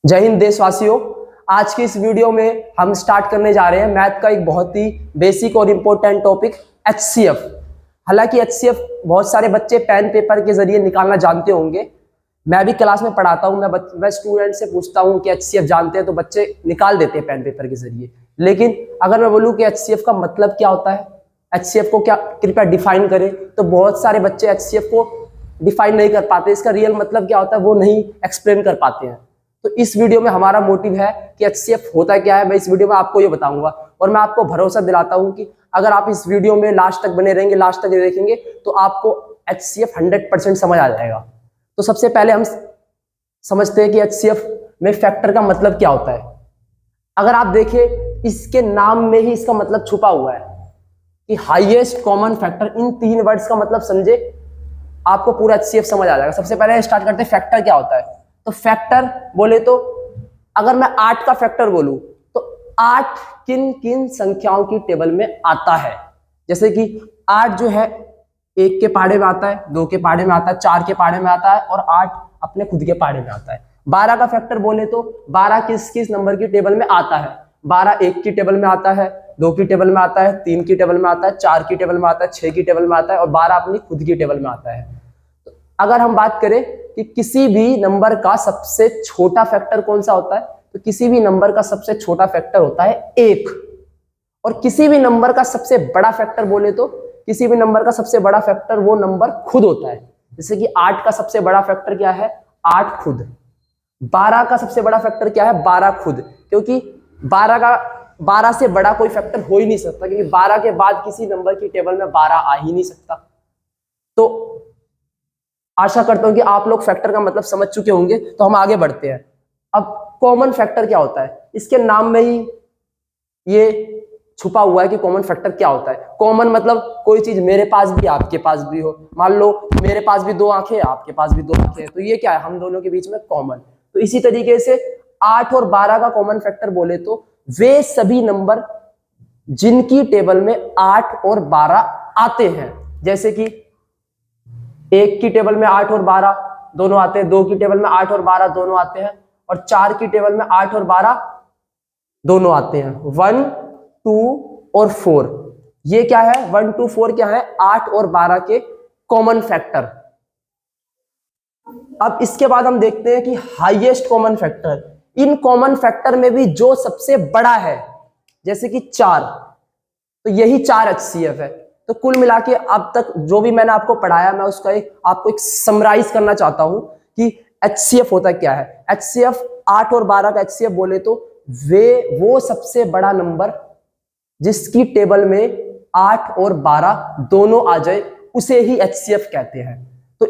जय हिंद देशवासियों। आज की इस वीडियो में हम स्टार्ट करने जा रहे हैं मैथ का एक बहुत ही बेसिक और इम्पोर्टेंट टॉपिक एचसीएफ। हालांकि एचसीएफ बहुत सारे बच्चे पेन पेपर के जरिए निकालना जानते होंगे। मैं भी क्लास में पढ़ाता हूं, मैं स्टूडेंट से पूछता हूं कि एचसीएफ जानते हैं, तो बच्चे निकाल देते हैं पेन पेपर के जरिए। लेकिन अगर मैं बोलूं कि एचसीएफ का मतलब क्या होता है, एचसीएफ को क्या कृपया डिफाइन करें, तो बहुत सारे बच्चे एचसीएफ को डिफाइन नहीं कर पाते। इसका रियल मतलब क्या होता है वो नहीं एक्सप्लेन कर पाते हैं। तो इस वीडियो में हमारा मोटिव है कि एचसीएफ होता क्या है, मैं इस वीडियो में आपको ये बताऊंगा। और मैं आपको भरोसा दिलाता हूं कि अगर आप इस वीडियो में लास्ट तक बने रहेंगे, लास्ट तक देखेंगे, तो आपको एचसीएफ 100% समझ आ जाएगा। तो सबसे पहले हम समझते हैं कि एचसीएफ में फैक्टर का मतलब क्या होता है। अगर आप देखें, इसके नाम में ही इसका मतलब छुपा हुआ है कि हाईएस्ट कॉमन फैक्टर। इन तीन वर्ड्स का मतलब समझे, आपको पूरा एचसीएफ समझ आ जाएगा। सबसे पहले स्टार्ट करते हैं फैक्टर क्या होता है। तो फैक्टर बोले तो अगर मैं 8 का फैक्टर बोलूं तो 8 किन किन संख्याओं की टेबल में आता है। जैसे कि 8 जो है 1 के पहाड़े में आता है, 2 के पहाड़े में आता है, 4 के पहाड़े में आता है और 8 अपने खुद के पहाड़े में आता है। 12 का फैक्टर बोले तो 12 किस किस नंबर की टेबल में आता है। 12 1 की टेबल में आता है, 2 की टेबल में आता है, 3 की टेबल में आता है, 4 की टेबल में आता है, 6 की टेबल में आता है और 12 अपनी खुद की टेबल में आता है। अगर हम बात करें कि किसी भी नंबर का सबसे छोटा फैक्टर कौन सा होता है, तो किसी भी नंबर का सबसे छोटा फैक्टर होता है 1। और किसी भी नंबर का सबसे बड़ा फैक्टर बोले तो किसी भी नंबर का सबसे बड़ा फैक्टर वो नंबर खुद होता है। जैसे कि 8 का सबसे बड़ा फैक्टर क्या है, 8 खुद। 12 का सबसे बड़ा फैक्टर क्या है, 12 खुद। क्योंकि 12 से बड़ा कोई फैक्टर हो ही नहीं सकता, क्योंकि 12 के बाद किसी नंबर की टेबल में 12 आ ही नहीं सकता। तो आशा करता हूं कि आप लोग फैक्टर का मतलब समझ चुके होंगे। तो हम आगे बढ़ते हैं। अब कॉमन फैक्टर क्या होता है, इसके नाम में ही ये छुपा हुआ है कि कॉमन फैक्टर क्या होता है। कॉमन मतलब कोई चीज मेरे पास भी आपके पास भी हो। मान लो मेरे पास भी 2 आंखें, आपके पास भी 2 आंखें, तो ये क्या है, हम दोनों के बीच में कॉमन। तो इसी तरीके से 8 और 12 का कॉमन फैक्टर बोले तो वे सभी नंबर जिनकी टेबल में 8 और 12 आते हैं। जैसे कि 1 की टेबल में 8 और 12 दोनों आते हैं, 2 की टेबल में 8 और 12 दोनों आते हैं और 4 की टेबल में 8 और 12 दोनों आते हैं। 1, 2 और 4, ये क्या है, 1, 2, 4 क्या है, 8 और 12 के कॉमन फैक्टर। अब इसके बाद हम देखते हैं कि highest common factor. In common factor में भी जो सबसे बड़ा है, जैसे कि 4, तो यही 4 एचसीएफ है। तो कुल मिला के अब तक जो भी मैंने आपको पढ़ाया, मैं उसका आपको एक समराइज करना चाहता हूं कि एचसीएफ होता क्या है। एचसीएफ 8 और 12 का एचसीएफ बोले तो वो सबसे बड़ा नंबर जिसकी टेबल में 8 और 12 दोनों आ जाए, उसे ही एचसीएफ कहते हैं। तो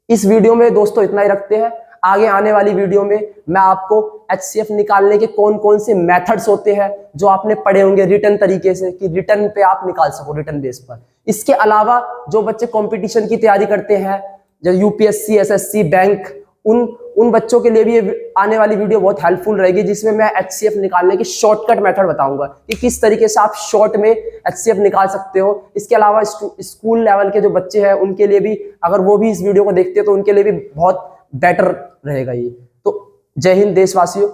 इस वीडियो में दोस्तों इतना ही रखते हैं। आगे आने वाली वीडियो में मैं आपको एचसीएफ निकालने के कौन कौन से मेथड्स होते हैं जो आपने पढ़े होंगे रिटन तरीके से, कि रिटन पे आप निकाल सको, रिटन बेस पर। इसके अलावा जो बच्चे कंपटीशन की तैयारी करते हैं, जो यूपीएससी, एसएससी, बैंक, उन बच्चों के लिए भी आने वाली वीडियो बहुत हेल्पफुल रहेगी, जिसमें मैं एचसीएफ निकालने की शॉर्टकट मेथड बताऊंगा कि किस तरीके से आप शॉर्ट में एचसीएफ निकाल सकते हो। इसके अलावा स्कूल लेवल के जो बच्चे हैं उनके लिए भी, अगर वो भी इस वीडियो को देखते हैं तो उनके लिए भी बहुत बेटर रहेगा ये। तो जय हिंद देशवासियों।